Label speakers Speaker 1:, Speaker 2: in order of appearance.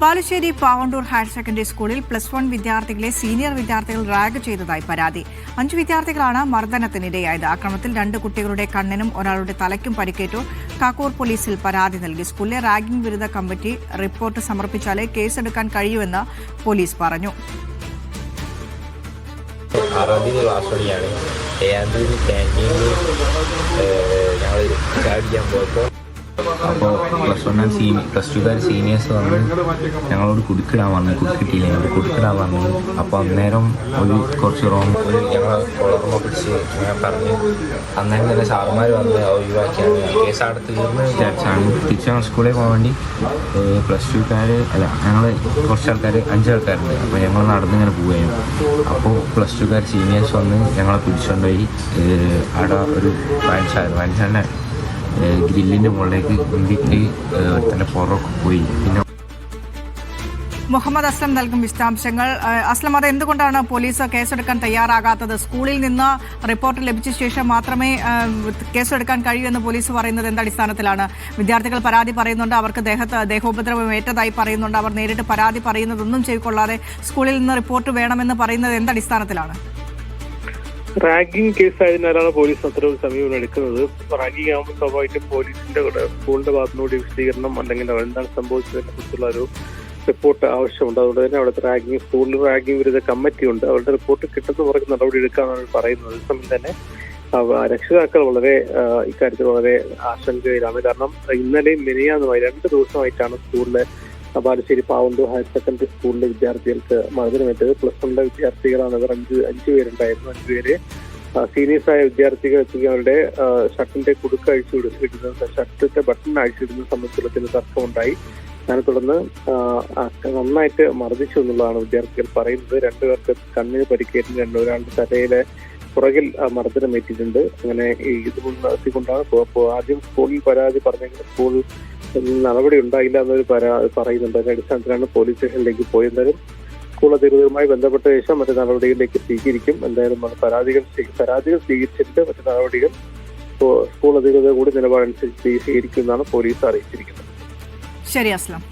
Speaker 1: Balussery Pavandur higher secondary സ്കൂളിൽ +1 വിദ്യാർത്ഥികളെ senior വിദ്യാർത്ഥികൾ റാഗ് ചെയ്തതായി പരാതി. 5 വിദ്യാർത്ഥികളാണ് മർദ്ദനത്തിനിരയായത്. ആക്രമണത്തിൽ 2 കുട്ടികളുടെ കണ്ണിനും ഒരാളുടെ തലയ്ക്കും പരിക്കേറ്റു. കാക്കൂർ പോലീസിൽ പരാതി നൽകി. സ്കൂളിലെ റാഗിംഗ് വിരുദ്ധ കമ്മിറ്റി റിപ്പോർട്ട് സമർപ്പിച്ചാലേ കേസെടുക്കാൻ കഴിയൂവെന്ന് പോലീസ് പറഞ്ഞു.
Speaker 2: അപ്പോൾ +1 സീനിയേഴ്സ് വന്ന് ഞങ്ങളോട് കുടുക്കിടാൻ വന്നു. കുടുക്കിട്ടില്ല, ഞങ്ങൾ കുടുക്കിടാൻ വന്നു. അപ്പോൾ അന്നേരം കുറച്ച് ഞങ്ങളെ ഓർമ്മ പിടിച്ച് ഞാൻ പറഞ്ഞ് അന്നേരം തന്നെ സാറുമാർ വന്ന് ഒഴിവാക്കിയാണ് കേസ് അവിടെ തീർന്ന് വിചാരിച്ചാണ്. തിരിച്ച് ഞങ്ങൾ സ്കൂളിൽ പോകാൻ വേണ്ടി +2 അല്ല, ഞങ്ങൾ കുറച്ച് ആൾക്കാർ 5 ആൾക്കാരുണ്ട്. അപ്പോൾ ഞങ്ങൾ നടന്നിങ്ങനെ പോവുകയും അപ്പോൾ +2 സീനിയേഴ്സ് വന്ന് ഞങ്ങളെ പിടിച്ചുകൊണ്ടുപോയി അവിടെ ഒരു വയൻസാറിനെ ഗ്രില്ലിൻ്റെ മുകളിലേക്ക് ഉന്തിട്ട് തന്നെ പുറമൊക്കെ പോയി. പിന്നെ
Speaker 1: മുഹമ്മദ് അസ്ലം നൽകും വിശദാംശങ്ങൾ. അസ്ലം, അത് എന്തുകൊണ്ടാണ് പോലീസ് കേസെടുക്കാൻ തയ്യാറാകാത്തത്? സ്കൂളിൽ നിന്ന് റിപ്പോർട്ട് ലഭിച്ച ശേഷം മാത്രമേ കേസെടുക്കാൻ കഴിയൂ എന്ന് പോലീസ് പറയുന്നത് എന്തടിസ്ഥാനത്തിലാണ്? വിദ്യാർത്ഥികൾ പരാതി പറയുന്നുണ്ട്, അവർക്ക് ദേഹോപദ്രവം ഏറ്റതായി പറയുന്നുണ്ട്. അവർ നേരിട്ട് പരാതി പറയുന്നതൊന്നും ചെയ്തുകൊള്ളാതെ സ്കൂളിൽ നിന്ന് റിപ്പോർട്ട് വേണമെന്ന് പറയുന്നത് എന്തടിസ്ഥാനത്തിലാണ്?
Speaker 3: റാഗിംഗ് കേസ് ആയതിനാലാണ് പോലീസ് അത്തരം സമീപനം എടുക്കുന്നത്. റാഗിംഗ് ആകുമ്പോൾ സ്വാഭാവികമായിട്ടും പോലീസിന്റെ സ്കൂളിന്റെ ഭാഗത്തുനിന്നൂടെ വിശദീകരണം അല്ലെങ്കിൽ എന്താണ് സംഭവിച്ചതിനെ കുറിച്ചുള്ള ഒരു റിപ്പോർട്ട് ആവശ്യമുണ്ട്. അതുകൊണ്ട് തന്നെ അവിടുത്തെ സ്കൂളിൽ റാഗിംഗ് വിരുദ്ധ കമ്മിറ്റി ഉണ്ട്. അവരുടെ റിപ്പോർട്ട് കിട്ടുന്ന പറഞ്ഞ് നടപടി എടുക്കാമെന്നാണ് പറയുന്നത്. അതേസമയം തന്നെ രക്ഷിതാക്കൾ വളരെ ഇക്കാര്യത്തിൽ വളരെ ആശങ്കയിലാണ്. കാരണം ഇന്നലെയും മിനിയാന്നുമായി 2 ദിവസമായിട്ടാണ് സ്കൂളിലെ ബാലുശ്ശേരി പാവണ്ടൂർ ഹയർ സെക്കൻഡറി സ്കൂളിലെ വിദ്യാർത്ഥികൾക്ക് മർദ്ദനമേറ്റത്. +1 വിദ്യാർത്ഥികളാണ് ഇവർ. 5 പേരുണ്ടായിരുന്നു. 5 പേര് സീനിയേഴ്സായ വിദ്യാർത്ഥികൾ എത്തി അവരുടെ ഷർട്ടിന്റെ കുടുക്ക് അഴിച്ചുവിടുന്നത്, ഷർട്ടിന്റെ ബട്ടൺ അഴിച്ചിടുന്ന സംബന്ധിച്ചുള്ള ചില തർക്കമുണ്ടായി. അതിനെ തുടർന്ന് നന്നായിട്ട് മർദ്ദിച്ചു എന്നുള്ളതാണ് വിദ്യാർത്ഥികൾ പറയുന്നത്. 2 പേർക്ക് കണ്ണിന് പരിക്കേറ്റിട്ടുണ്ട്. ഒരാളുടെ തലയിലെ പുറകിൽ മർദ്ദനമേറ്റിട്ടുണ്ട്. അങ്ങനെ ഇത് മുൻനിർത്തിക്കൊണ്ടാണ് ആദ്യം സ്കൂളിൽ പരാതി പറഞ്ഞെങ്കിലും സ്കൂൾ നടപടി ഉണ്ടായില്ല എന്നൊരു പറയുന്നുണ്ട്. അതിന്റെ അടിസ്ഥാനത്തിലാണ് പോലീസ് സ്റ്റേഷനിലേക്ക് പോയെന്നാലും സ്കൂൾ അധികൃതരുമായി ബന്ധപ്പെട്ട ശേഷം മറ്റു നടപടികളിലേക്ക് സ്വീകരിക്കും. എന്തായാലും പരാതികൾ സ്വീകരിച്ചിട്ട് മറ്റു നടപടികൾ സ്കൂൾ അധികൃതർ കൂടി നിലപാടനുസരിച്ച് സ്വീകരിക്കുമെന്നാണ് പോലീസ് അറിയിച്ചിരിക്കുന്നത്.
Speaker 1: ശരി അസ്ലം.